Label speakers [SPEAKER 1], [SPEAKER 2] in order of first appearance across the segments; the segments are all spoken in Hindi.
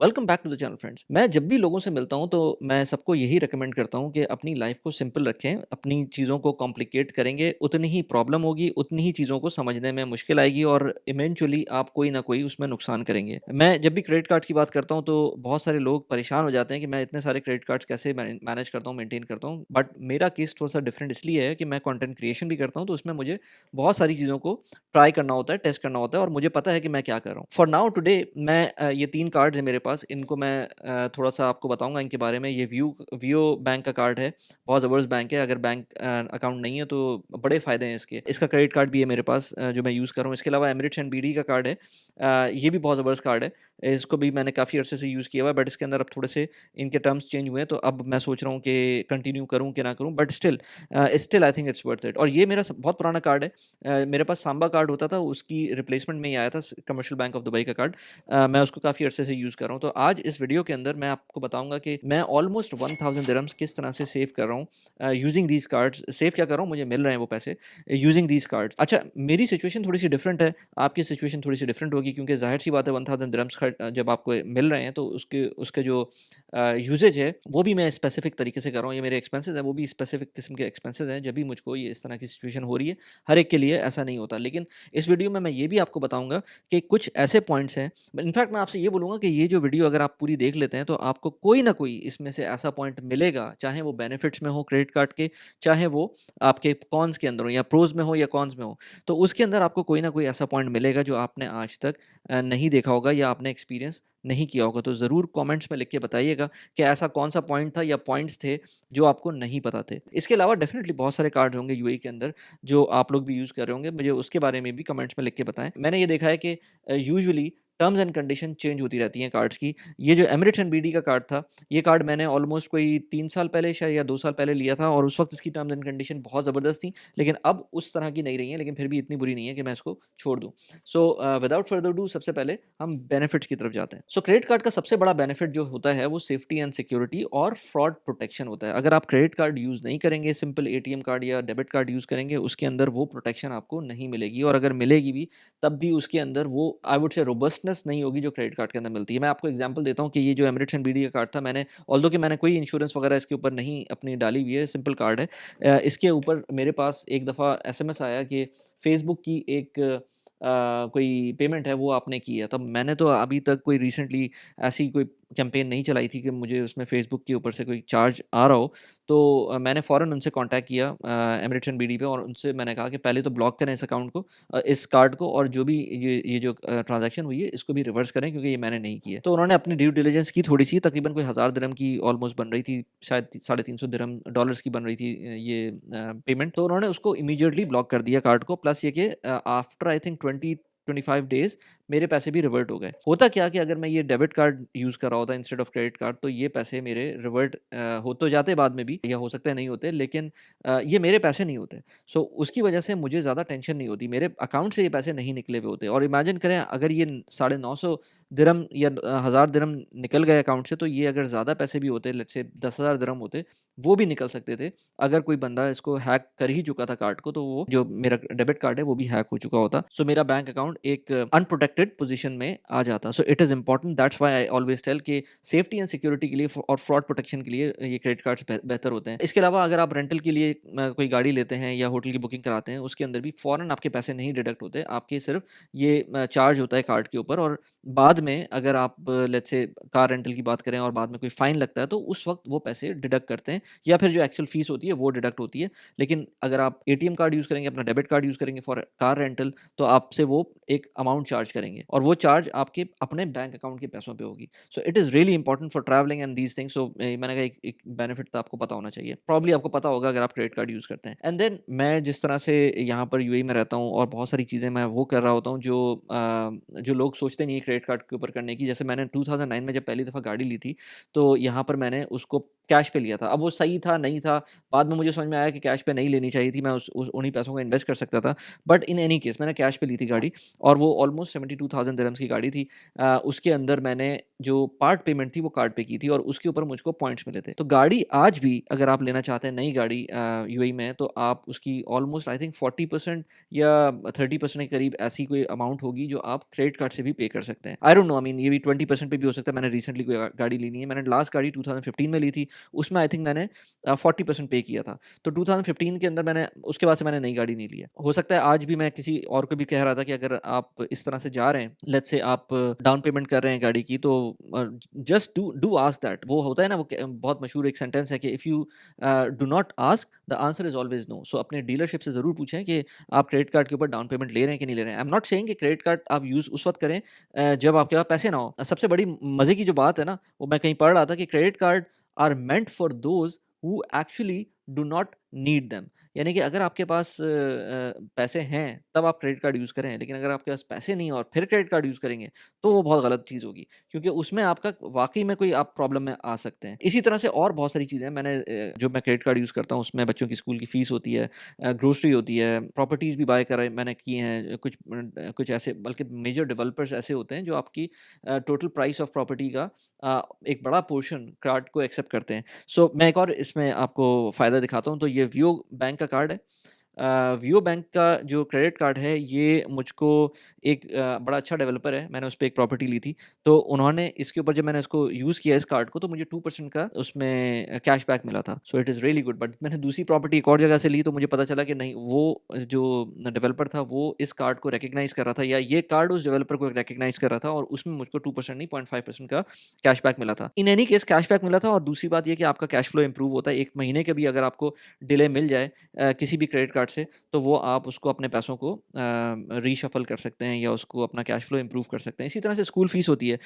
[SPEAKER 1] Welcome back to the channel friends. मैं जब भी लोगों से मिलता हूं तो मैं सबको यही रेकमेंड करता हूं कि अपनी लाइफ को सिंपल रखें। अपनी चीज़ों को कॉम्प्लिकेट करेंगे उतनी ही प्रॉब्लम होगी, उतनी ही चीज़ों को समझने में मुश्किल आएगी और इवेंचुअली आप कोई ना कोई उसमें नुकसान करेंगे। मैं जब भी क्रेडिट कार्ड की बात करता हूं तो बहुत सारे लोग परेशान हो जाते हैं कि मैं इतने सारे क्रेडिट कार्ड्स कैसे मैनेज करता हूँ, मेंटेन करता हूँ। बट मेरा केस थोड़ा सा डिफरेंट इसलिए है कि मैं कंटेंट क्रिएशन भी करता हूँ, तो उसमें मुझे बहुत सारी चीज़ों को ट्राई करना होता है, टेस्ट करना होता है और मुझे पता है कि मैं क्या कर रहा हूँ। फॉर नाउ टुडे मैं ये 3 कार्ड्स हैं मेरे पास, इनको मैं थोड़ा-सा आपको बताऊँगा इनके बारे में। ये वियो बैंक का कार्ड है, बहुत ज़बरदस्त बैंक है। अगर बैंक अकाउंट नहीं है तो बड़े फ़ायदे हैं इसके। इसका क्रेडिट कार्ड भी है मेरे पास जो मैं यूज़ कर रहा हूँ। इसके अलावा एमिरेट्स एंड बीडी का कार्ड है। ये भी बहुत ज़बरदस्त कार्ड है। इसको भी मैंने काफ़ी अरसे से यूज़ किया हुआ है, बट इसके अंदर अब थोड़े से इनके टर्म्स चेंज हुए हैं, तो अब मैं सोच रहा हूँ कि कंटिन्यू करूँ कि ना करूँ, but still I think it's worth it. और ये मेरा बहुत पुराना कार्ड है। मेरे पास सांबा कार्ड होता था, उसकी रिप्लेसमेंट में ही आया था कमर्शियल बैंक ऑफ दुबई का कार्ड। मैं उसको काफ़ी अरसे से यूज़ कर रहा हूँ। तो आज इस वीडियो के अंदर मैं आपको बताऊँगा कि मैं ऑलमोस्ट 1000 दिरहम्स किस तरह से सेव कर रहा हूँ यूजिंग दीज़ कार्ड्स। सेव क्या कर रहा हूँ, मुझे मिल रहे हैं वो पैसे यूजिंग दीज़ कार्ड्स। अच्छा, मेरी सिचुएशन थोड़ी-सी डिफरेंट है, आपकी सिचुएशन थोड़ी-सी डिफरेंट होगी, क्योंकि ज़ाहिर-सी बात है 1000 दिरहम्स जब आपको मिल रहे हैं तो उसके उसके जो यूसेज है वो भी मैं स्पेसिफिक तरीके से कर रहा हूँ। ये मेरे एक्सपेंसेस हैं, वो भी स्पेसिफिक किस्म के एक्सपेंसेस हैं। जब भी मुझको ये इस तरह की सिचुएशन हो रही है, हर एक के लिए ऐसा नहीं होता। लेकिन इस वीडियो में मैं ये भी आपको बताऊँगा कि कुछ ऐसे पॉइंट्स हैं। इनफैक्ट मैं आपसे ये बोलूँगा कि ये जो वीडियो अगर आप पूरी देख लेते हैं तो आपको कोई ना कोई इसमें से ऐसा पॉइंट मिलेगा, चाहे वो बेनिफिट्स में हो क्रेडिट कार्ड के, चाहे वो आपके कॉन्स के अंदर हो, या प्रोज़ में हो या कॉन्स में हो। तो उसके अंदर आपको कोई ना कोई ऐसा पॉइंट मिलेगा जो आपने आज तक नहीं देखा होगा या आपने एक्सपीरियंस नहीं किया होगा। तो ज़रूर कमेंट्स में लिख के बताइएगा कि ऐसा कौन-सा पॉइंट था या पॉइंट्स थे जो आपको नहीं पता थे। इसके अलावा डेफ़िनिटली बहुत सारे कार्ड्स होंगे यूएई के अंदर जो आप लोग भी यूज़ कर रहे होंगे, मुझे उसके बारे में भी कमेंट्स में लिख के बताएँ। मैंने ये देखा है कि usually terms and condition change होती रहती हैं कार्ड्स की। ये जो एमिरेट्स एंड बीडी का कार्ड था, ये कार्ड मैंने ऑलमोस्ट कोई 3 साल पहले शायद या 2 साल पहले लिया था और उस वक़्त इसकी टर्म्स एंड कंडीशन बहुत ज़बरदस्त थी, लेकिन अब उस तरह की नहीं रही हैं, लेकिन फिर भी इतनी बुरी नहीं है कि मैं इसको छोड़ दूँ। सो विदाउट फर्दर डू सबसे पहले हम बेनिफिट्स की तरफ जाते हैं। सो क्रेडिट कार्ड का सबसे बड़ा बेनिफिट जो होता है वो सेफ्टी एंड सिक्योरिटी और फ्रॉड प्रोटेक्शन होता है। अगर आप क्रेडिट कार्ड यूज़ नहीं करेंगे, सिंपल एटीएम कार्ड या डेबिट कार्ड यूज़ करेंगे, उसके अंदर वो प्रोटेक्शन आपको नहीं मिलेगी, और अगर मिलेगी भी तब भी उसके अंदर वो आई वुड से रोबस्टनेस नहीं होगी जो क्रेडिट कार्ड के अंदर मिलती है। मैं आपको एग्जांपल देता हूँ कि ये जो एमिरेट्स एंड बीडी का कार्ड था, मैंने ऑल्दो कि मैंने कोई इंश्योरेंस वगैरह इसके ऊपर नहीं अपनी डाली हुई है, सिंपल कार्ड है। इसके ऊपर मेरे पास एक दफ़ा एसएमएस आया कि फेसबुक की एक कोई पेमेंट है वो आपने की है। तब मैंने तो अभी तक कोई रिसेंटली ऐसी कोई कैंपेन नहीं चलाई थी कि मुझे उसमें फेसबुक के ऊपर से कोई चार्ज आ रहा हो। तो मैंने फ़ौरन उनसे कॉन्टैक्ट किया एमिरेट्स एंड बीडी पे, और उनसे मैंने कहा कि पहले तो ब्लॉक करें इस अकाउंट को, इस कार्ड को, और जो भी ये जो ट्रांज़ैक्शन हुई है इसको भी रिवर्स करें, क्योंकि ये मैंने नहीं की है। तो उन्होंने अपनी ड्यू डिलिजेंस की थोड़ी-सी, तकरीबन कोई 1000 दिरहम की ऑलमोस्ट बन रही थी, शायद 350 दिरहम डॉलर्स की बन रही थी ये पेमेंट। तो उन्होंने उसको इमीडिएटली ब्लॉक कर दिया कार्ड को, प्लस ये कि आफ्टर आई थिंक 25 डेज़ मेरे पैसे भी रिवर्ट हो गए। होता क्या कि अगर मैं ये डेबिट कार्ड यूज़ कर रहा होता इंस्टेड ऑफ क्रेडिट कार्ड, तो ये पैसे मेरे रिवर्ट हो तो जाते बाद में भी, या हो सकता है नहीं होते, लेकिन ये मेरे पैसे नहीं होते। सो उसकी वजह से मुझे ज़्यादा टेंशन नहीं होती, मेरे अकाउंट से ये पैसे नहीं निकले हुए होते। और इमेजिन करें अगर ये 950 दिरहम या 1000 दिरहम निकल गए अकाउंट से, तो ये अगर ज़्यादा पैसे भी होते, लेट्स से 10,000 दिरहम होते, वो भी निकल सकते थे। अगर कोई बंदा इसको हैक कर ही चुका था कार्ड को, तो वो जो मेरा डेबिट कार्ड है वो भी हैक हो चुका होता। सो मेरा बैंक अकाउंट एक अनप्रोटेक्टेड पोजीशन में आ जाता। So it is important, that's why I always tell कि सेफ्टी एंड सिक्योरिटी के लिए और फ्रॉड प्रोटेक्शन के लिए ये क्रेडिट कार्ड्स बेहतर होते हैं। इसके अलावा अगर आप रेंटल के लिए कोई गाड़ी लेते हैं या होटल की बुकिंग कराते हैं, उसके अंदर भी फ़ौरन आपके पैसे नहीं डिडक्ट होते। आपके सिर्फ ये चार्ज होता है कार्ड के ऊपर, और बाद में अगर आप लेट्स से कार रेंटल की बात करें और बाद में कोई फ़ाइन लगता है, तो उस वक़्त वो पैसे डिडक्ट करते हैं, या फिर जो एक्चुअल फ़ीस होती है वो डिडक्ट होती है। लेकिन अगर आप एटीएम कार्ड यूज़ करेंगे, अपना डेबिट कार्ड यूज़ करेंगे फॉर कार रेंटल, तो आपसे वो एक अमाउंट चार्ज करेंगे, और वो चार्ज आपके अपने बैंक अकाउंट के पैसों पे होगी। So it is really important for travelling and these things. So मैंने कहा एक बेनिफिट तो आपको पता होना चाहिए। प्रोबब्ली आपको पता होगा अगर आप क्रेडिट कार्ड यूज़ करते हैं। एंड देन मैं जिस तरह से यहाँ पर यूएई में रहता हूँ, और बहुत सारी चीज़ें मैं वो कर रहा होता हूँ जो लोग सोचते नहीं है क्रेडिट कार्ड के ऊपर करने की। जैसे मैंने 2009 में जब पहली दफ़ा गाड़ी ली थी, तो यहाँ पर मैंने उसको कैश पे लिया था। अब वो सही था, नहीं था, बाद में मुझे समझ में आया कि कैश पे नहीं लेनी चाहिए थी, मैं उस उन्हीं पैसों को इन्वेस्ट कर सकता था। बट इन एनी केस मैंने कैश पे ली थी गाड़ी और वो ऑलमोस्ट 72,000 दिरहम्स की गाड़ी थी। उसके अंदर मैंने जो पार्ट पेमेंट थी वो कार्ड पे की थी और उसके ऊपर मुझको पॉइंट्स मिले थे। तो गाड़ी आज भी अगर आप लेना चाहते हैं नई गाड़ी यूएई में, तो आप उसकी ऑलमोस्ट आई थिंक 40% या 30% के करीब ऐसी कोई अमाउंट होगी जो आप क्रेडिट कार्ड से भी पे कर सकते हैं। I don't know, I mean ये भी 20% पे भी हो सकता है। मैंने रिसेंटली कोई गाड़ी ली नहीं है। मैंने लास्ट गाड़ी 2015 में ली थी, उसमें आई थिंक मैंने 40% पे किया था। तो 2015 के अंदर मैंने उसके बाद से मैंने नई गाड़ी नहीं ली है। हो सकता है आज भी मैं किसी और को भी कह रहा था कि अगर आप इस तरह से जा रहे हैं, लेट्स से आप डाउन पेमेंट कर रहे हैं गाड़ी की, तो just do do ask that. वो होता है ना, वो बहुत मशहूर एक सेंटेंस है कि if you do not ask the answer is always no. So अपने डीलरशिप से ज़रूर पूछें कि आप क्रेडिट कार्ड के ऊपर डाउन पेमेंट ले रहे हैं कि नहीं ले रहे हैं। आई एम नॉट सेइंग कि क्रेडिट कार्ड आप यूज़ उस वक़्त करें जब आपके पास पैसे ना हो। सबसे बड़ी मज़े की जो बात है ना, वो मैं कहीं पढ़ रहा था कि credit card are meant for those who actually do not need them. यानी कि अगर आपके पास पैसे हैं तब आप क्रेडिट कार्ड यूज़ करें, लेकिन अगर आपके पास पैसे नहीं हैं और फिर क्रेडिट कार्ड यूज़ करेंगे तो वो बहुत गलत चीज़ होगी, क्योंकि उसमें आपका वाक़ई में कोई आप प्रॉब्लम में आ सकते हैं। इसी तरह से और बहुत सारी चीज़ें हैं। मैंने जो मैं क्रेडिट कार्ड यूज़ करता हूँ उसमें बच्चों की स्कूल की फ़ीस होती है, ग्रोसरी होती है, प्रॉपर्टीज़ भी बाय कराए मैंने किए हैं। कुछ ऐसे बल्कि मेजर डेवलपर्स ऐसे होते हैं जो आपकी टोटल प्राइस ऑफ प्रॉपर्टी का एक बड़ा पोर्शन कार्ड को एक्सेप्ट करते हैं। सो मैं एक और इसमें आपको फ़ायदा दिखाता हूँ। तो ये वियो बैंक का कार्ड है। वियो बैंक का जो क्रेडिट कार्ड है, ये मुझको एक बड़ा अच्छा डेवलपर है, मैंने उस पे एक प्रॉपर्टी ली थी। तो उन्होंने इसके ऊपर जब मैंने इसको यूज़ किया इस कार्ड को, तो मुझे 2% का उसमें कैशबैक मिला था। सो it is really good. But मैंने दूसरी प्रॉपर्टी एक और जगह से ली तो मुझे पता चला कि नहीं, वो जो डेवलपर था वो इस कार्ड को रिकॉग्नाइज़ कर रहा था, या ये कार्ड उस डेवलपर को रिकॉग्नाइज़ कर रहा था, और उसमें मुझको 2% नहीं 0.5% का कैशबैक मिला था। इन एनी केस कैशबैक मिला था। और दूसरी बात ये कि आपका कैश फ्लो इम्प्रूव होता है। 1 महीने के भी अगर आपको डिले मिल जाए किसी भी क्रेडिट कार्ड से, तो वो आप उसको अपने पैसों को रीशफ़ल कर सकते हैं या उसको अपना कैश फ्लो इम्प्रूव कर सकते हैं। इसी तरह से स्कूल फ़ीस होती है।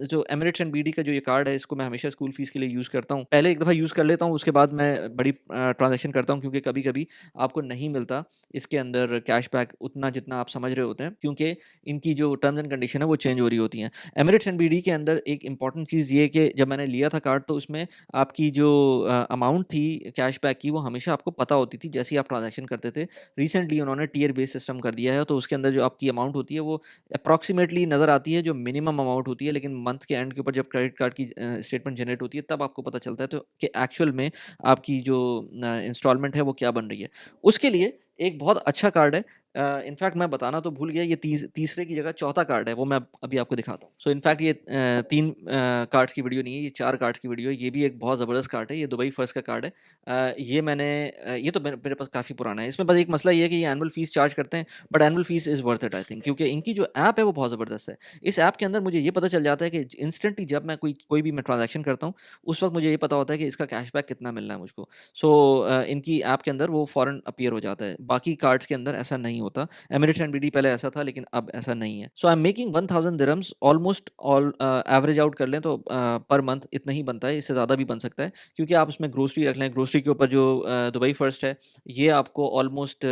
[SPEAKER 1] जो एमिरेट्स एंड बीडी का जो ये कार्ड है, इसको मैं हमेशा स्कूल फ़ीस के लिए यूज़ करता हूँ। पहले एक दफ़ा यूज़ कर लेता हूँ, उसके बाद मैं बड़ी ट्रांज़ैक्शन करता हूँ, क्योंकि कभी-कभी आपको नहीं मिलता इसके अंदर कैशबैक उतना जितना आप समझ रहे होते हैं, क्योंकि इनकी जो टर्म्स एंड कंडीशन है वो चेंज हो रही होती हैं। एमिरेट्स एंड बीडी के अंदर एक इम्पॉर्टेंट चीज़ ये है कि जब मैंने लिया था कार्ड, तो उसमें आपकी जो अमाउंट थी कैशबैक की, वो हमेशा आपको पता होती थी जैसे ही आप ट्रांज़ैक्शन करते थे। रिसेंटली उन्होंने टियर बेस्ड सिस्टम कर दिया है, तो उसके अंदर जो आपकी अमाउंट होती है वो अप्रॉक्सीमेटली नज़र आती है, जो मिनिमम अमाउंट होती है, लेकिन मंथ के एंड के ऊपर जब क्रेडिट कार्ड की स्टेटमेंट जनरेट होती है तब आपको पता चलता है तो कि एक्चुअल में आपकी जो इंस्टॉलमेंट है वो क्या बन रही है। उसके लिए एक बहुत अच्छा कार्ड है। इनफैक्ट मैं बताना तो भूल गया, ये तीसरे की जगह चौथा कार्ड है, वो मैं अभी आपको दिखाता हूँ। सो इनफैक्ट ये 3 कार्ड्स की वीडियो नहीं है, ये 4 कार्ड्स की वीडियो है। ये भी एक बहुत ज़बरदस्त कार्ड है, ये दुबई फर्स्ट का कार्ड है। ये मैंने ये तो मेरे पास काफ़ी पुराना है। इसमें बस एक मसला ये है कि ये एनुअल फ़ीस चार्ज करते हैं, but annual fees is worth it I think, क्योंकि इनकी जो ऐप है वो बहुत ज़बरदस्त है। इस ऐप के अंदर मुझे ये पता चल जाता है कि इंस्टेंटली जब मैं कोई भी मैं ट्रांज़ैक्शन करता हूँ, उस वक़्त मुझे ये पता होता है कि इसका कैशबैक कितना मिलना है मुझको। सो इनकी ऐप के अंदर वो फ़ौरन अपीयर हो जाता है। बाकी कार्ड्स के अंदर ऐसा नहीं होता। एमिरेट्स एंड बीडी पहले ऐसा था, लेकिन अब ऐसा नहीं है। So I am making 1000 dirhams almost average out कर लें तो पर मंथ इतना ही बनता है, इससे ज़्यादा भी बन सकता है, क्योंकि आप उसमें ग्रोसरी रख लें। ग्रोसरी के ऊपर जो दुबई फर्स्ट है, ये आपको ऑलमोस्ट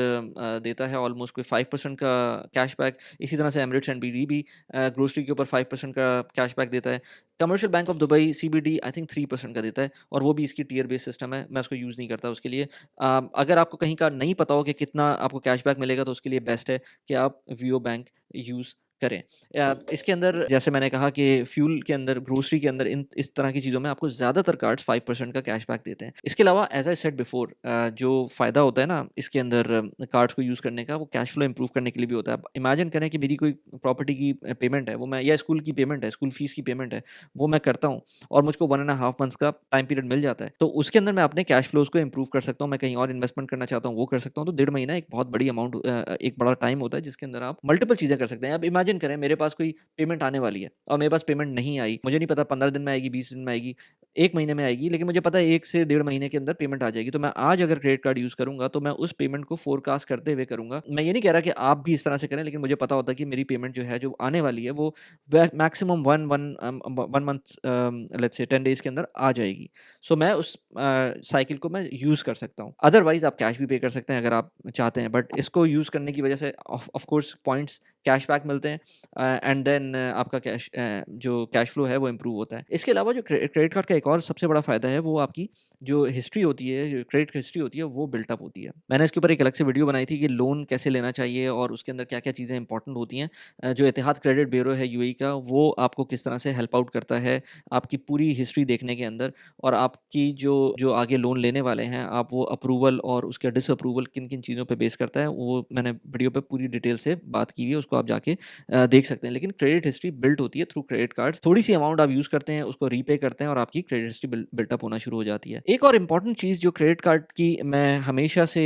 [SPEAKER 1] देता है ऑलमोस्ट कोई 5% का कैशबैक। इसी तरह से एमिरेट्स एंड बीडी भी ग्रोसरी के ऊपर 5% का कैशबैक देता है। Commercial bank of Dubai CBD I think 3% का देता है, और वो भी इसकी टियर बेस्ड सिस्टम है। मैं उसको यूज़ नहीं करता उसके लिए। अगर आपको कहीं का नहीं पता हो कि कितना आपको कैशबैक मिलेगा, तो उसके लिए बेस्ट है कि आप वियो बैंक यूज़ करें। इसके अंदर जैसे मैंने कहा कि फ्यूल के अंदर, ग्रोसरी के अंदर, इन इस तरह की चीज़ों में आपको ज़्यादातर कार्ड्स 5% का कैशबैक देते हैं। इसके अलावा एज़ आई सेड बिफोर, जो फ़ायदा होता है ना इसके अंदर कार्ड्स को यूज़ करने का, वो कैश फ्लो इम्प्रूव करने के लिए भी होता है। अब इमेजिन करें कि मेरी कोई प्रॉपर्टी की पेमेंट है, वो मैं, या स्कूल की पेमेंट है, स्कूल फीस की पेमेंट है, वो मैं करता हूँ और मुझको 1 एंड अ हाफ मंथ्स का टाइम पीरियड मिल जाता है। तो उसके अंदर मैं अपने कैश फ्लोज़ को इम्प्रूव कर सकता हूँ। मैं कहीं और इन्वेस्टमेंट करना चाहता हूँ, वो कर सकता हूँ। तो डेढ़ महीना एक बहुत बड़ी अमाउंट, एक बड़ा टाइम होता है जिसके अंदर आप मल्टीपल चीज़ें कर सकते हैं। अब इमेजिन करें मेरे पास कोई पेमेंट आने वाली है और मेरे पास पेमेंट नहीं आई। मुझे नहीं पता 15 दिन में आएगी, 20 दिन में आएगी, 1 महीने में आएगी, लेकिन मुझे पता है 1 से डेढ़ महीने के अंदर पेमेंट आ जाएगी। तो मैं आज अगर क्रेडिट कार्ड यूज़ करूँगा, तो मैं उस पेमेंट को फ़ोरकास्ट करते हुए करूँगा। मैं ये नहीं कह रहा कि आप भी इस तरह से करें, लेकिन मुझे पता होता है कि मेरी पेमेंट जो है, जो आने वाली है, वो maximum 1 month, let's say 10 days के अंदर आ जाएगी। सो मैं उस साइकिल को मैं यूज़ कर सकता हूँ। अदरवाइज़ आप कैश भी पे कर सकते हैं अगर आप चाहते हैं, बट इसको यूज़ करने की वजह से ऑफ कोर्स पॉइंट्स, कैशबैक मिलते हैं, एंड देन आपका जो कैश फ्लो है वो इम्प्रूव होता है। इसके अलावा जो क्रेडिट कार्ड का एक और सबसे बड़ा फ़ायदा है वो आपकी जो हिस्ट्री होती है, जो क्रेडिट हिस्ट्री होती है वो बिल्ट अप होती है। मैंने इसके ऊपर एक अलग से वीडियो बनाई थी कि लोन कैसे लेना चाहिए और उसके अंदर क्या-क्या चीज़ें इंपॉर्टेंट होती हैं। जो एतिहाद क्रेडिट ब्यूरो है यूएई का, वो आपको किस तरह से हेल्प आउट करता है आपकी पूरी हिस्ट्री देखने के अंदर, और आपकी जो जो आगे लोन लेने वाले हैं, आप वो अप्रूवल और उसका डिसअप्रूवल किन-किन चीज़ों पे बेस करता है, वो मैंने वीडियो पे पूरी डिटेल से बात की हुई है, उसको आप जाके देख सकते हैं। लेकिन क्रेडिट हिस्ट्री बिल्ट होती है थ्रू क्रेडिट कार्ड्स। थोड़ी-सी अमाउंट आप यूज़ करते हैं, उसको रीपे करते हैं और आपकी क्रेडिट हिस्ट्री बिल्ट अप होना शुरू हो जाती है। एक और इम्पोर्टेंट चीज़ जो क्रेडिट कार्ड की मैं हमेशा से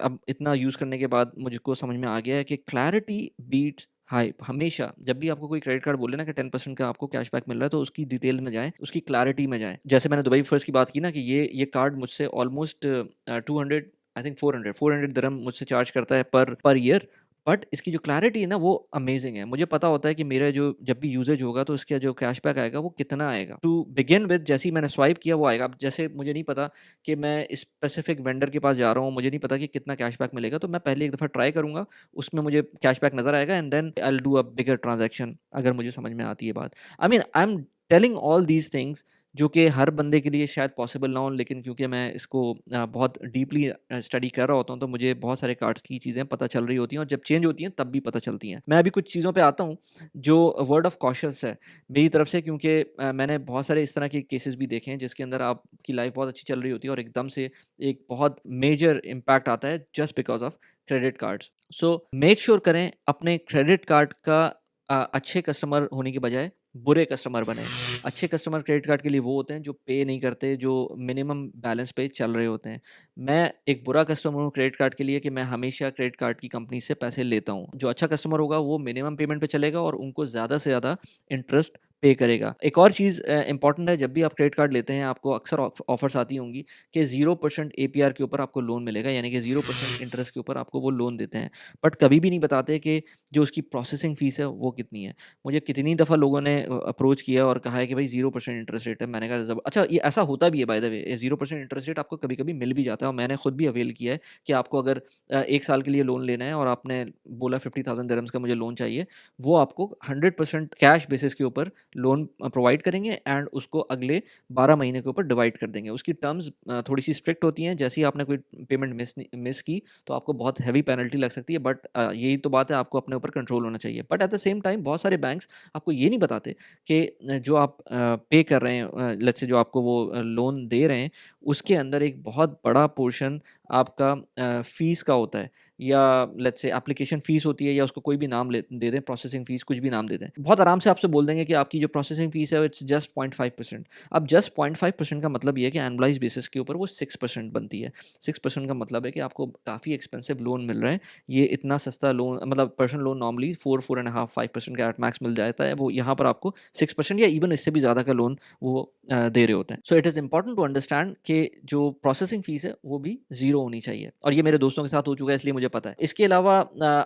[SPEAKER 1] अब इतना यूज़ करने के बाद मुझको समझ में आ गया है कि क्लैरिटी बीट्स हाइप। हमेशा जब भी आपको कोई क्रेडिट कार्ड बोले ना कि 10% का आपको कैशबैक मिल रहा है, तो उसकी डिटेल में जाएँ, उसकी क्लैरिटी में जाएँ। जैसे मैंने दुबई फर्स्ट की बात की ना कि ये कार्ड मुझसे ऑलमोस्ट 200 आई थिंक 400 दिरहम मुझसे चार्ज करता है पर ईयर। बट इसकी जो क्लैरिटी है ना वो अमेजिंग है। मुझे पता होता है कि मेरा जो जब भी यूसेज होगा तो इसका जो कैशबैक आएगा वो कितना आएगा। टू बिगिन विद जैसे ही मैंने स्वाइप किया वो आएगा। अब जैसे मुझे नहीं पता कि मैं इस स्पेसिफिक वेंडर के पास जा रहा हूँ, मुझे नहीं पता कि कितना कैशबैक मिलेगा, तो मैं पहले एक दफ़ा ट्राई करूँगा, उसमें मुझे कैशबैक नज़र आएगा and then I will do a bigger transaction अगर मुझे समझ में आती है बात। I am telling all these things जो कि हर बंदे के लिए शायद पॉसिबल ना हो, लेकिन क्योंकि मैं इसको बहुत डीपली स्टडी कर रहा होता हूँ, तो मुझे बहुत सारे कार्ड्स की चीज़ें पता चल रही होती हैं और जब चेंज होती हैं तब भी पता चलती हैं। मैं अभी कुछ चीज़ों पे आता हूँ जो वर्ड ऑफ कॉशंस है मेरी तरफ से, क्योंकि मैंने बहुत सारे इस तरह के केसेस भी देखे हैं जिसके अंदर आपकी लाइफ बहुत अच्छी चल रही होती है और एकदम से एक बहुत मेजर इम्पैक्ट आता है just because of credit cards. So make sure करें अपने क्रेडिट कार्ड का अच्छे कस्टमर होने के बजाय बुरे कस्टमर बने। अच्छे कस्टमर क्रेडिट कार्ड के लिए वो होते हैं जो पे नहीं करते, जो मिनिमम बैलेंस पे चल रहे होते हैं। मैं एक बुरा कस्टमर हूँ क्रेडिट कार्ड के लिए कि मैं हमेशा क्रेडिट कार्ड की कंपनी से पैसे लेता हूँ। जो अच्छा कस्टमर होगा वो मिनिमम पेमेंट पे चलेगा और उनको ज़्यादा से ज़्यादा इंटरेस्ट पे करेगा। एक और चीज़ इम्पोर्टेंट है, जब भी आप क्रेडिट कार्ड लेते हैं आपको अक्सर ऑफ़र्स आती होंगी कि 0% एपीआर के ऊपर आपको लोन मिलेगा, यानी कि 0% इंटरेस्ट के ऊपर आपको वो लोन देते हैं। बट कभी भी नहीं बताते कि जो उसकी प्रोसेसिंग फ़ीस है वो कितनी है। मुझे कितनी दफ़ा लोगों ने अप्रोच किया और कहा है कि भाई 0% इंटरेस्ट रेट है। मैंने कहा जब अच्छा ये ऐसा होता भी है बाय द वे, ये 0% इंटरेस्ट रेट आपको कभी-कभी मिल भी जाता है और मैंने खुद भी अवेल किया है कि आपको अगर 1 साल के लिए लोन लेना है और आपने बोला 50,000 दिरहम्स का मुझे लोन चाहिए, वो आपको 100% कैश बेसिस के ऊपर लोन प्रोवाइड करेंगे एंड उसको अगले 12 महीने के ऊपर डिवाइड कर देंगे। उसकी टर्म्स थोड़ी-सी स्ट्रिक्ट होती हैं, जैसे ही आपने कोई पेमेंट मिस की तो आपको बहुत हेवी पेनल्टी लग सकती है, बट यही तो बात है, आपको अपने ऊपर कंट्रोल होना चाहिए। But at the same time बहुत सारे बैंक्स आपको ये नहीं बताते कि जो आप पे कर रहे हैं, लेट्स से जो आपको वो लोन दे रहे हैं, उसके अंदर एक बहुत बड़ा पोर्शन आपका फ़ीस का होता है, या लेट्स से एप्लीकेशन फ़ीस होती है, या उसको कोई भी नाम दे दें, प्रोसेसिंग फ़ीस कुछ भी नाम दे दें। बहुत आराम से आपसे बोल देंगे कि आपकी जो प्रोसेसिंग फ़ीस है इट्स जस्ट 0.5%। अब जस्ट 0.5% का मतलब ये है कि एनुअलाइज़ बेसिस के ऊपर वो 6% बनती है। 6% का मतलब है कि आपको काफ़ी एक्सपेंसिव लोन मिल रहे हैं। ये इतना सस्ता लोन, मतलब पर्सनल लोन नॉर्मली 4.5% का एट मैक्स मिल जाता है, वो यहाँ पर आपको 6% या इवन इससे भी ज़्यादा का लोन वो दे रहे होते हैं। So it is important to understand कि जो प्रोसेसिंग फ़ीस है वो भी ज़ीरो होनी चाहिए, और ये मेरे दोस्तों के साथ हो चुका है इसलिए मुझे पता है। इसके अलावा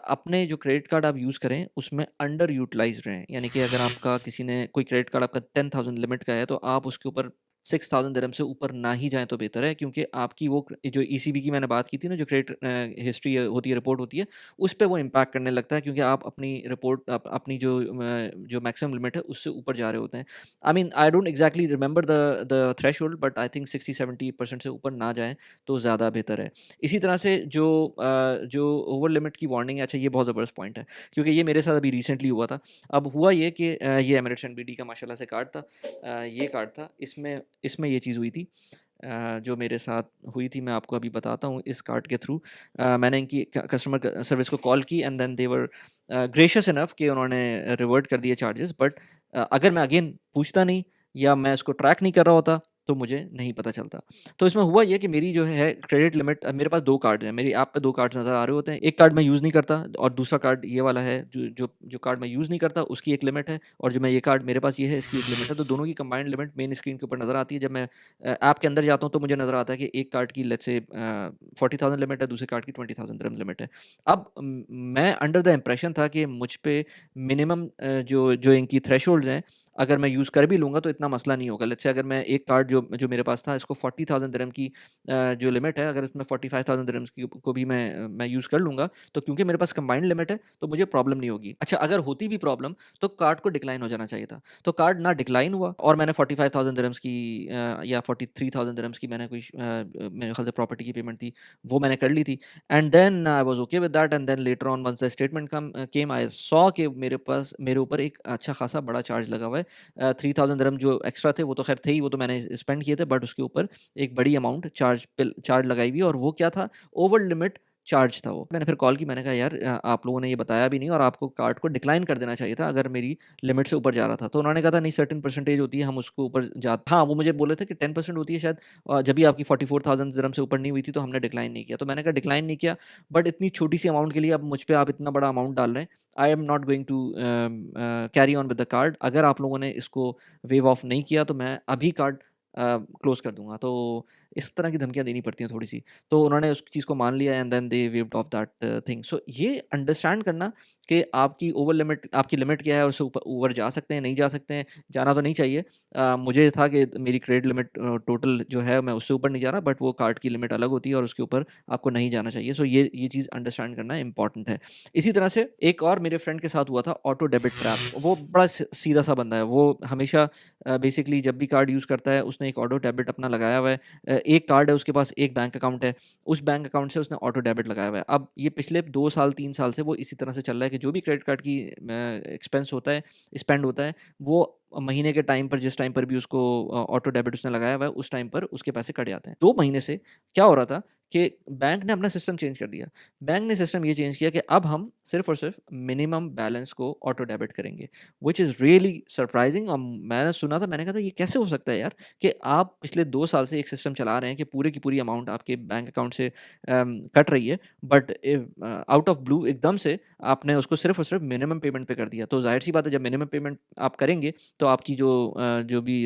[SPEAKER 1] अपने जो क्रेडिट कार्ड आप यूज़ करें उसमें अंडर यूटिलाइज़्ड रहें, यानी कि अगर आपका किसी ने कोई क्रेडिट कार्ड आपका 10,000 लिमिट का है तो आप उसके ऊपर 6,000 दिरहम से ऊपर ना ही जाएँ तो बेहतर है, क्योंकि आपकी वो जो ईसीबी की मैंने बात की थी ना, जो क्रेडिट हिस्ट्री होती है, रिपोर्ट होती है, उस पे वो इम्पैक्ट करने लगता है, क्योंकि आप अपनी रिपोर्ट अपनी जो मैक्सिमम लिमिट है उससे ऊपर जा रहे होते हैं। I mean I don't exactly remember the threshold, but I think 60-70% से ऊपर ना जाएँ तो ज़्यादा बेहतर है। इसी तरह से जो ओवर लिमिट की वार्निंग है, अच्छा ये बहुत ज़बरदस्त पॉइंट है, क्योंकि ये मेरे साथ अभी रिसेंटली हुआ था। अब हुआ ये कि ये एमिरेट्स एनबीडी का माशाल्लाह से कार्ड था। ये कार्ड था, इसमें इसमें ये चीज़ हुई थी जो मेरे साथ हुई थी, मैं आपको अभी बताता हूँ। इस कार्ड के थ्रू मैंने इनकी कस्टमर सर्विस को कॉल की and then they were gracious enough कि उन्होंने रिवर्ट कर दिए चार्जेस, बट अगर मैं अगेन पूछता नहीं या मैं उसको ट्रैक नहीं कर रहा होता तो मुझे नहीं पता चलता। तो इसमें हुआ ये कि मेरी जो है क्रेडिट लिमिट, मेरे पास 2 कार्ड हैं, मेरी ऐप पे 2 कार्ड्स नज़र आ रहे होते हैं। एक कार्ड मैं यूज़ नहीं करता और दूसरा कार्ड ये वाला है, जो कार्ड मैं यूज़ नहीं करता उसकी एक लिमिट है, और जो मैं ये कार्ड मेरे पास ये है इसकी एक लिमिट है। तो दोनों की कंबाइंड लिमिट मेन स्क्रीन के ऊपर नज़र आती है। जब मैं ऐप के अंदर जाता हूँ तो मुझे नज़र आता है कि एक कार्ड की लेट्स से 40,000 लिमिट है, दूसरे कार्ड की 20,000 दिरहम लिमिट है। अब मैं अंडर द इम्प्रेशन था कि मुझ पे मिनिमम जो जो इनकी थ्रेशोल्ड्स हैं अगर मैं यूज़ कर भी लूँगा तो इतना मसला नहीं होगा। लेट्स से अगर मैं एक कार्ड जो जो मेरे पास था इसको 40,000 दिरहम की जो लिमिट है, अगर इसमें 45,000 दिरहम्स की को भी मैं यूज़ कर लूँगा, तो क्योंकि मेरे पास कंबाइंड लिमिट है तो मुझे प्रॉब्लम नहीं होगी। अच्छा, अगर होती भी प्रॉब्लम तो कार्ड को डिक्लाइन हो जाना चाहिए था। तो कार्ड ना डिक्लाइन हुआ और मैंने 45,000 दिरहम्स की या 43,000 दिरहम्स की मैंने कोई मेरे ख्याल से प्रॉपर्टी की पेमेंट थी, वो मैंने कर ली थी। And then I was okay with that and then later on once the statement came I saw कि मेरे ऊपर एक अच्छा खासा बड़ा चार्ज लगा हुआ है। 3000 दिरहम जो एक्स्ट्रा थे वो तो खैर थे ही, वो तो मैंने स्पेंड किए थे, बट उसके ऊपर एक बड़ी अमाउंट चार्ज लगाई हुई है और वो क्या था, ओवर लिमिट चार्ज था वो। मैंने फिर कॉल की, मैंने कहा यार आप लोगों ने ये बताया भी नहीं और आपको कार्ड को डिक्लाइन कर देना चाहिए था अगर मेरी लिमिट से ऊपर जा रहा था। तो उन्होंने कहा था नहीं, सर्टेन परसेंटेज होती है, हम उसको ऊपर जा हाँ, वो मुझे बोले थे कि 10% होती है शायद, जब भी आपकी 44,000 दिरहम से ऊपर नहीं हुई थी तो हमने डिक्लाइन नहीं किया। तो मैंने कहा डिक्लाइन नहीं किया, बट इतनी छोटी सी अमाउंट के लिए अब मुझ पे आप इतना बड़ा अमाउंट डाल रहे हैं, I am not going to carry on with the card. अगर आप लोगों ने इसको वेव ऑफ नहीं किया तो मैं अभी कार्ड क्लोज कर दूंगा। तो इस तरह की धमकियां देनी पड़ती हैं थोड़ी सी। तो उन्होंने उस चीज़ को मान लिया and then they waved off that thing. So ये अंडरस्टैंड करना कि आपकी ओवर लिमिट, आपकी लिमिट क्या है, उससे ऊपर ऊपर जा सकते हैं, नहीं जा सकते हैं, जाना तो नहीं चाहिए। मुझे था कि मेरी क्रेडिट लिमिट टोटल जो है मैं उससे ऊपर नहीं जा रहा, बट वो कार्ड की लिमिट अलग होती है और उसके ऊपर आपको नहीं जाना चाहिए। सो ये चीज़ अंडरस्टैंड करना इंपॉर्टेंट है। इसी तरह से एक और मेरे फ्रेंड के साथ हुआ था, ऑटो डेबिट ट्रैप। वो बड़ा सीधा सा बंदा है, वो हमेशा बेसिकली जब भी कार्ड यूज़ करता है उसने एक ऑटो डेबिट अपना लगाया हुआ है। एक कार्ड है उसके पास, एक बैंक अकाउंट है, उस बैंक अकाउंट से उसने ऑटो डेबिट लगाया हुआ है। अब ये पिछले 2 साल 3 साल से वो इसी तरह से चल रहा है कि जो भी क्रेडिट कार्ड की एक्सपेंस होता है, स्पेंड होता है, वो महीने के टाइम पर, जिस टाइम पर भी उसको ऑटो डेबिट उसने लगाया हुआ है, उस टाइम पर उसके पैसे कट जाते हैं। 2 महीने से क्या हो रहा था कि बैंक ने अपना सिस्टम चेंज कर दिया। बैंक ने सिस्टम ये चेंज किया कि अब हम सिर्फ़ और सिर्फ़ मिनिमम बैलेंस को ऑटो डेबिट करेंगे, व्हिच इज़ रियली सरप्राइज़िंग। और मैंने सुना था, मैंने कहा था ये कैसे हो सकता है यार, कि आप पिछले 2 साल से एक सिस्टम चला रहे हैं कि पूरे की पूरी अमाउंट आपके बैंक अकाउंट से कट रही है, बट आउट ऑफ ब्लू एकदम से आपने उसको सिर्फ़ और सिर्फ़ मिनिमम पेमेंट पे कर दिया। तो ज़ाहिर-सी बात है, जब मिनिमम पेमेंट आप करेंगे तो आपकी जो भी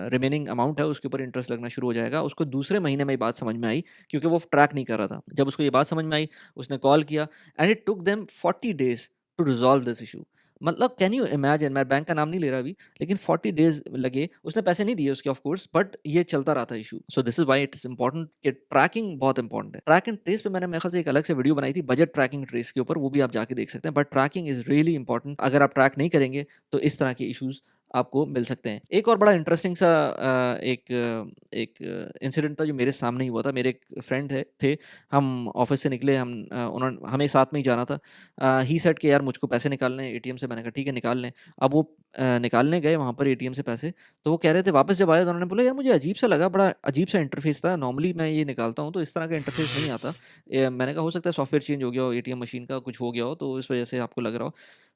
[SPEAKER 1] रिमेनिंग अमाउंट है उसके ऊपर इंटरेस्ट लगना शुरू हो जाएगा। उसको दूसरे महीने में ये बात समझ में आई, क्योंकि वो ट्रैक नहीं कर रहा था। जब उसको ये बात समझ में आई, उसने कॉल किया and it took them 40 days to resolve this issue. मतलब कैन यू इमेजिन, मैं बैंक का नाम नहीं ले रहा अभी, लेकिन 40 डेज़ लगे। उसने पैसे नहीं दिए उसके ऑफ कोर्स, बट ये चलता रहा था issue. So this is why it is important कि ट्रैकिंग बहुत इंपॉर्टेंट है। ट्रैक एंड ट्रेस पे मैंने मेरे ख्याल से एक अलग से वीडियो बनाई थी, बजट ट्रैकिंग ट्रेस के ऊपर, वो भी आप जाके देख सकते हैं। But tracking is really important. अगर आप ट्रैक नहीं करेंगे तो इस तरह के इश्यूज़ आपको मिल सकते हैं। एक और बड़ा इंटरेस्टिंग सा एक इंसिडेंट था जो मेरे सामने ही हुआ था। मेरे एक फ्रेंड थे, हम ऑफ़िस से निकले, उन्होंने हमें साथ में ही जाना था। ही सेड कि यार मुझको पैसे निकालने हैं एटीएम से। मैंने कहा ठीक है, निकाल लें। अब वो निकालने गए वहाँ पर एटीएम से पैसे, तो वो कह रहे थे, वापस जब आए तो उन्होंने बोला यार मुझे अजीब सा लगा, बड़ा अजीब सा इंटरफ़ेस था। नॉर्मली मैं ये निकालता हूँ तो इस तरह का इंटरफ़ेस नहीं आता। मैंने कहा हो सकता है सॉफ्टवेयर चेंज हो गया हो, एटीएम मशीन का कुछ हो गया हो, तो इस वज़ह से आपको लग रहा हो।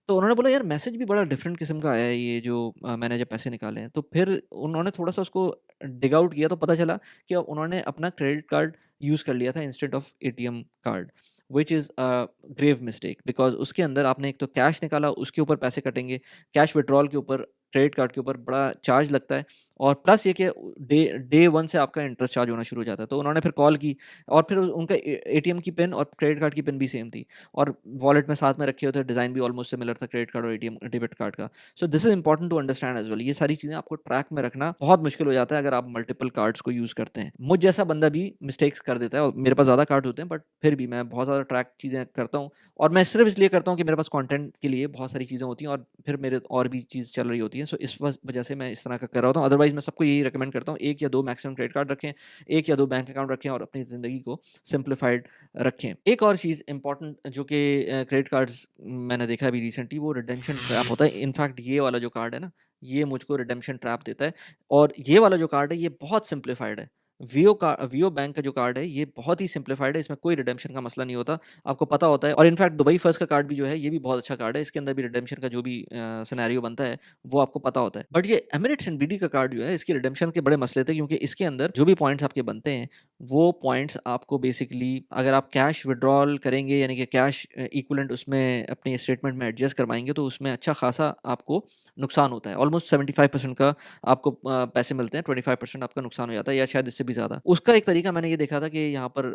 [SPEAKER 1] तो उन्होंने बोला यार मैसेज भी बड़ा डिफरेंट किस्म का आया है, ये जो मैंने जब पैसे निकाले हैं। तो फिर उन्होंने थोड़ा-सा उसको डिग आउट किया तो पता चला कि उन्होंने अपना क्रेडिट कार्ड यूज़ कर लिया था instead of ATM card, which is a grave mistake, because उसके अंदर आपने एक तो कैश निकाला, उसके ऊपर पैसे कटेंगे, कैश विथड्रॉल के ऊपर, क्रेडिट कार्ड के ऊपर बड़ा चार्ज लगता है, और प्लस ये कि डे डे 1 से आपका इंटरेस्ट चार्ज होना शुरू हो जाता है। तो उन्होंने फिर कॉल की, और फिर उनका एटीएम की पिन और क्रेडिट कार्ड की पिन भी सेम थी, और वॉलेट में साथ में रखे होते, डिज़ाइन भी ऑलमोस्ट सिमिलर था क्रेडिट कार्ड और एटीएम डेबिट कार्ड का। So this is important to understand as well. ये सारी चीज़ें आपको ट्रैक में रखना बहुत मुश्किल हो जाता है अगर आप मल्टीपल कार्ड्स को यूज़ करते हैं। मुझ जैसा बंदा भी मिस्टेक्स कर देता है, और मेरे पास ज़्यादा कार्ड्स होते हैं, बट फिर भी मैं बहुत ज़्यादा ट्रैक चीज़ें करता हूँ, और मैं सिर्फ़ इसलिए करता हूँ कि मेरे पास कंटेंट के लिए बहुत सारी चीज़ें होती हैं और फिर मेरे और भी चीज़ चल रही होती हैं। सो इस वजह से मैं इस तरह का कर रहा होता हूँ। अदरवाइज़ मैं सबको यही रिकमेंड करता हूँ, 1 या 2 मैक्सिमम क्रेडिट कार्ड रखें, 1 या 2 बैंक अकाउंट रखें और अपनी ज़िंदगी को सिम्प्लिफाइड रखें। एक और चीज़ इम्पोर्टेंट जो कि क्रेडिट कार्ड्स मैंने देखा अभी रिसेंटली, वो रिडेम्पशन ट्रैप होता है। इनफैक्ट ये वाला जो कार्ड है ना, ये मुझको रिडेम्पशन ट्रैप देता है, और ये वाला जो कार्ड है ये बहुत सिम्प्लिफाइड है। वियो बैंक का जो कार्ड है ये बहुत ही सिम्प्लिफाइड है, इसमें कोई रिडेम्पशन का मसला नहीं होता, आपको पता होता है। और इनफैक्ट दुबई फर्स्ट का कार्ड भी जो है ये भी बहुत अच्छा कार्ड है, इसके अंदर भी रिडेम्पशन का जो भी सिनेरियो बनता है वो आपको पता होता है। बट ये एमिरेट्स एंड बीडी का कार्ड जो है, इसके रिडेम्पशन के बड़े मसले थे, क्योंकि इसके अंदर जो भी पॉइंट्स आपके बनते हैं वो पॉइंट्स आपको बेसिकली अगर आप कैश विथड्रॉल करेंगे यानी कि कैश इक्विवेलेंट उसमें अपने स्टेटमेंट में एडजस्ट करवाएँगे तो उसमें अच्छा खासा आपको नुकसान होता है। ऑलमोस्ट 75% का आपको पैसे मिलते हैं, 25% आपका नुकसान हो जाता है या शायद इससे भी ज़्यादा। उसका एक तरीका मैंने ये देखा था कि यहाँ पर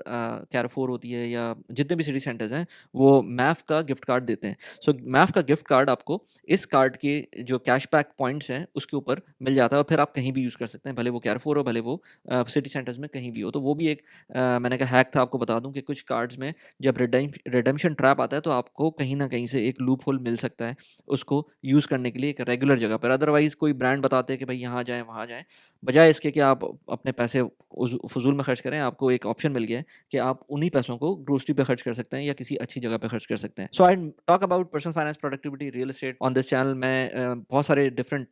[SPEAKER 1] कैरफोर होती है या जितने भी सिटी सेंटर्स हैं, वो मैफ का गिफ्ट कार्ड देते हैं। सो मैफ का गिफ्ट कार्ड आपको इस कार्ड के जो कैशबैक पॉइंट्स हैं, उसके ऊपर मिल जाता है और फिर आप कहीं भी यूज़ कर सकते हैं, भले वो कैरफोर हो, भले वो सिटी सेंटर्स में कहीं भी हो। तो वो भी एक मैंने कहा हैक था, आपको बता दूँ कि कुछ कार्ड्स में जब रिडेम्पशन ट्रैप आता है तो आपको कहीं न कहीं से एक लूप होल मिल सकता है, उसको यूज़ करने के लिए एक रेगुलर जगह पर। अदरवाइज़ कोई ब्रांड बताते हैं कि भाई यहाँ जाएँ, वहाँ जाएँ, बजाय इसके कि आप अपने पैसे फ़ुज़ूल में खर्च करें, आपको एक ऑप्शन मिल गया है कि आप उन्हीं पैसों को ग्रोसरी पे खर्च कर सकते हैं या किसी अच्छी जगह पे खर्च कर सकते हैं। So I talk about personal finance, productivity, real estate on this channel. मैं बहुत सारे डिफरेंट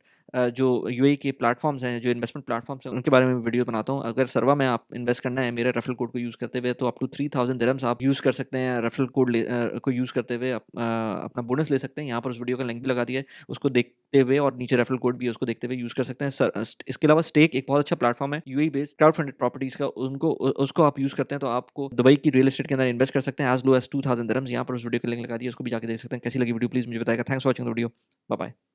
[SPEAKER 1] जो यूएई के प्लेटफ़ॉर्म्स हैं, जो इन्वेस्टमेंट प्लेटफ़ॉर्म्स हैं, उनके बारे में वीडियो बनाता हूँ। अगर सर्वा में आप इन्वेस्ट करना है मेरे रेफरल कोड को यूज़ करते हुए, तो अप टू 3000 दिरहम्स आप यूज़ कर सकते हैं। रेफरल कोड को यूज़ करते हुए अपना बोनस ले सकते हैं। यहाँ पर उस वीडियो का लिंक भी लगा दिया है, उसको देखते हुए और नीचे रेफरल कोड भी है, उसको देखते हुए यूज़ कर सकते हैं। इसके अलावा स्टेक एक बहुत अच्छा प्लेटफ़ॉर्म है, UAE based crowd funded properties का, उसको आप यूज़ करते हैं, तो आपको दुबई की रियल एस्टेट के अंदर इन्वेस्ट कर सकते हैं एज़ लो एज़ 2000 दिरहम्स। यहाँ पर उस वीडियो का लिंक लगा दिया, उसको भी जाके देख सकते हैं। कैसी लगी वीडियो प्लीज़ मुझे बताइएगा। Thanks for watching the video. Bye bye.